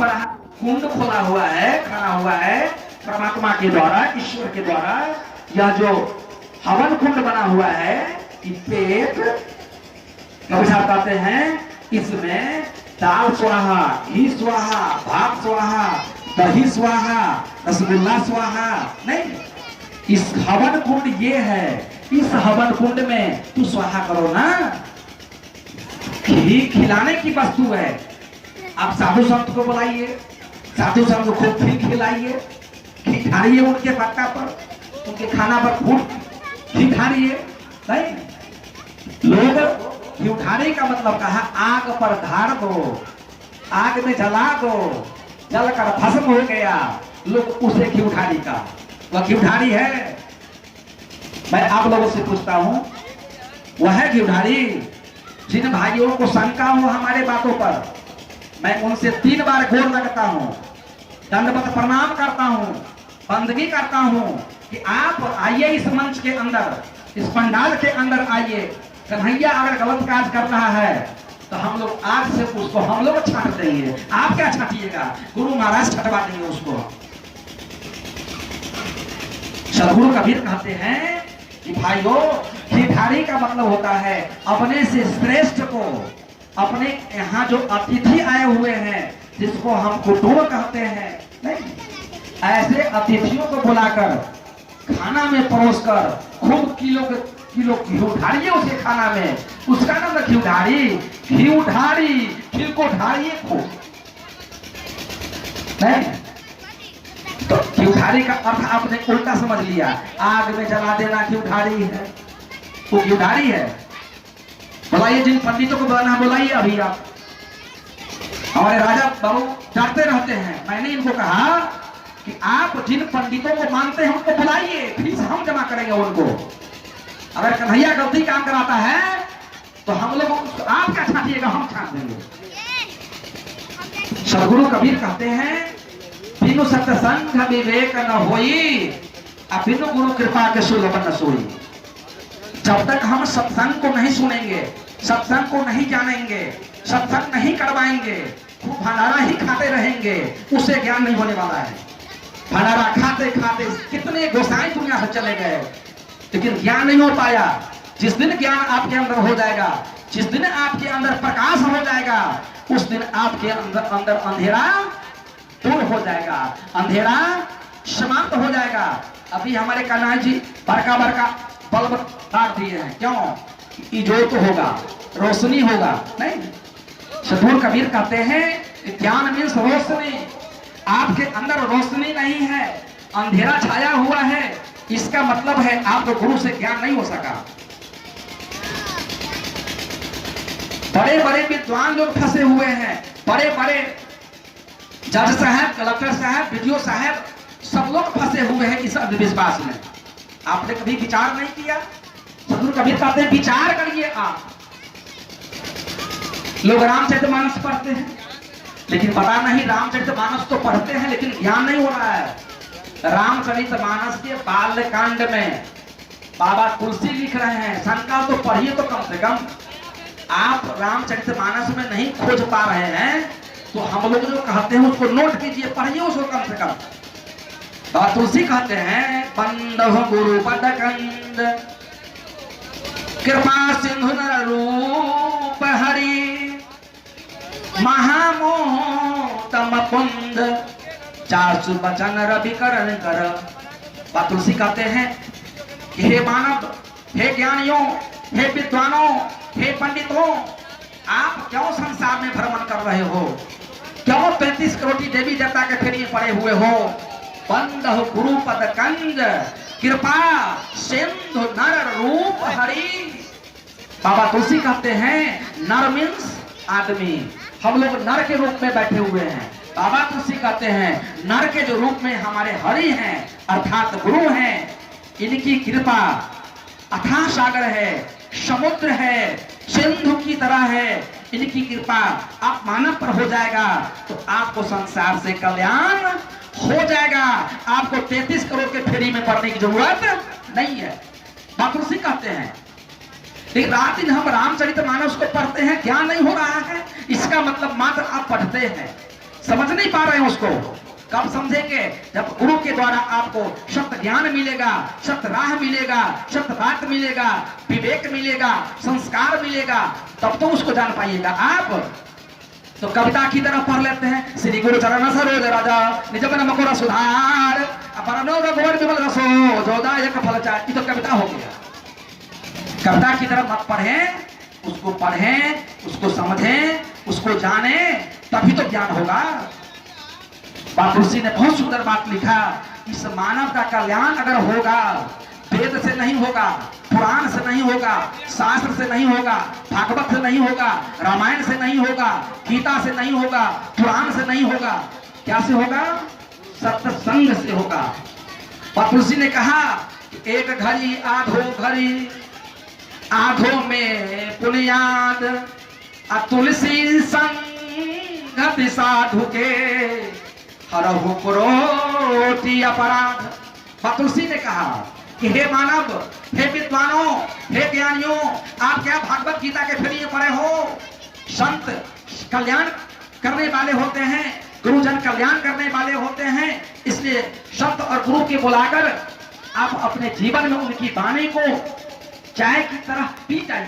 बड़ा कुंड खोला हुआ है, खड़ा हुआ है परमात्मा के द्वारा, ईश्वर के द्वारा। यह जो हवन कुंड बना हुआ है, पेट कवि साहब कहते हैं इसमें दाल स्वाहा, घी स्वाहा, भात स्वाहा, दही स्वाहा, रसगुल्ला स्वाहा। नहीं, इस हवन कुंड ये है, इस हवन कुंड में तू स्वाहा करो ना। घी खिलाने की वस्तु है। आप साधु संत को बुलाइए, साधु संत को खूब घी खिलाइए, घी ढालिए उनके पत्ता पर, उनके खाना पर खूब घी ढालिए। नहीं, लोग घी उठाने का मतलब कहा आग पर धार दो, आग में जला दो, जलकर भस्म हो गया, लोग उसे घी उठाने का, वह घी उठानी है। मैं आप लोगों से पूछता हूं, वह है घी उठानी? जिन भाइयों को शंका हो हमारे बातों पर, मैं उनसे 3 बार गोर लगता हूं, दंडवत प्रणाम करता हूं, बंदगी करता हूं कि आप आइए इस मंच के अंदर, इस पंडाल के अंदर आइए। कन्हैया अगर गलत काज कर रहा है तो हम लोग आज से उसको हम लोग छांट देंगे। आप क्या छांटिएगा? गुरु महाराज छटवा देंगे उसको। सदगुरु कबीर कहते हैं कि भाइयों, घीढारी का मतलब होता है अपने से श्रेष्ठ को, अपने यहाँ जो अतिथि आए हुए हैं जिसको हम कुटुंब कहते हैं, नहीं, ऐसे अतिथियों को बुलाकर खाना में परोसकर खूब किलो घी ढालिए उसे खाना में। उसका नाम है घी ढारी, घी ढारी, घी को ढारिए खूब। नहीं तो घी ढारी का अर्थ आपने उल्टा समझ लिया, आग में जला देना घी ढारी है, वो घी ढारी है। बुलाइए जिन पंडितों को बुलाना बुलाइए अभी। आप हमारे राजा बाबू डरते रहते हैं, मैंने इनको कहा कि आप जिन पंडितों को मानते हैं उनको बुलाइए, फीस हम जमा करेंगे उनको। अगर कन्हैया गलती काम कराता है तो हम लोग आप क्या छांटिएगा, हम छांट देंगे। सदगुरु कबीर कहते हैं बिनु सत्संग विवेक न होई, बिनु गुरु कृपा के सुलभ न सोई। जब तक हम सत्संग को नहीं सुनेंगे, सत्संग को नहीं जानेंगे, सत्संग नहीं करवाएंगे, खूब भंडारा ही खाते रहेंगे, उससे ज्ञान नहीं होने वाला है। भंडारा खाते खाते कितने गोसाई दुनिया से चले गए, लेकिन ज्ञान नहीं हो पाया। जिस दिन ज्ञान आपके अंदर हो जाएगा, जिस दिन आपके अंदर प्रकाश हो जाएगा, उस दिन आपके अंदर अंधेरा दूर हो जाएगा, अंधेरा समाप्त हो जाएगा। अभी हमारे कन्हैया जी बड़का बड़का बल्ब डाल दिए हैं, क्यों? इजोत होगा, रोशनी होगा। नहीं, सदगुरु कबीर कहते हैं ज्ञान मीन्स रोशनी। आपके अंदर रोशनी नहीं है, अंधेरा छाया हुआ है, इसका मतलब है आपको गुरु से ज्ञान नहीं हो सका। बड़े बड़े विद्वान लोग फंसे हुए हैं, बड़े बड़े जज साहब, कलेक्टर साहब, बीडीओ साहब, सब लोग फंसे हुए हैं इस अंधविश्वास में। आपने कभी विचार नहीं किया? सदगुरु कबीर कहते हैं विचार करिए। आप लोग रामचरितमानस पढ़ते हैं, लेकिन पता नहीं रामचरितमानस तो पढ़ते हैं लेकिन ज्ञान नहीं हो रहा है। रामचरितमानस के बालकांड में बाबा तुलसी लिख रहे हैं, शंका तो पढ़िए तो कम से कम। आप रामचरितमानस में नहीं खोज पा रहे हैं तो हम लोग जो कहते हैं उसको नोट कीजिए, पढ़िए उसको कम से कम। बाबा तुलसी कहते हैं बंदहु गुरु पद कंद, कृपा सिंधु नर रूप हरि, महामोहतम कुंद, चासु बचन रवि करण कर। बाबा तुलसी कहते हैं कि हे मानव, हे ज्ञानियों, हे विद्वानों, हे पंडितों, आप क्यों संसार में भ्रमण कर रहे हो? क्यों 35 करोड़ देवी देवता के फेरी पड़े हुए हो? बंदहु गुरु पद कंद, कृपा सिंधु नर रूप हरि। बाबा तुलसी कहते हैं नर मीन्स आदमी, हम लोग नर के रूप में बैठे हुए हैं। बाबा तुलसी कहते हैं नर के जो रूप में हमारे हरि हैं अर्थात गुरु हैं, इनकी कृपा अथाह सागर है, समुद्र है, सिंधु की तरह है। इनकी कृपा आप मानव पर हो जाएगा तो आपको संसार से कल्याण हो जाएगा, आपको 33 करोड़ के फेरी में पड़ने की जरूरत नहीं है। बाबा तुलसी कहते हैं। लेकिन रात दिन हम रामचरितमानस को पढ़ते हैं, ज्ञान नहीं हो रहा है, इसका मतलब मात्र आप पढ़ते हैं, समझ नहीं पा रहे हैं उसको। कब समझेंगे? जब गुरु के द्वारा आपको सत्य ज्ञान मिलेगा, सत्य राह मिलेगा, सत्य बात मिलेगा, विवेक मिलेगा, संस्कार मिलेगा, तब तो उसको जान पाइएगा आप। तो कविता की तरफ पढ़ लेते हैं। श्री गुरु चरण सरोज राजा निज मन मकुर सुधार अपरनो रघुवर विमल रसो जोदायक फल चार। ये तो कविता हो गया। कविता की तरफ मत पढ़ें, उसको पढ़ें, उसको समझें, उसको जानें, तभी तो ज्ञान होगा। तुलसी ने बहुत सुंदर बात लिखा, इस मानव का कल्याण अगर होगा, वेद से नहीं होगा, पुराण से नहीं होगा, शास्त्र से नहीं होगा, भागवत से नहीं होगा, रामायण से नहीं होगा, गीता से नहीं होगा, पुराण से नहीं होगा, क्या से होगा? सत्संग से होगा। तुलसी ने कहा कि एक घड़ी आधो घड़ी, आधो में पुनियाद तुलसी संगति साधु के हरहु पुरोटी अपराध। तुलसी ने कहा कि हे मानव, हे विद्वानों, हे ज्ञानियों, आप क्या भागवत गीता के फिर पढ़े हो? संत कल्याण करने वाले होते हैं, गुरुजन कल्याण करने वाले होते हैं, इसलिए संत और गुरु के बुलाकर आप अपने जीवन में उनकी वाणी को चाय की तरह पी जाइए।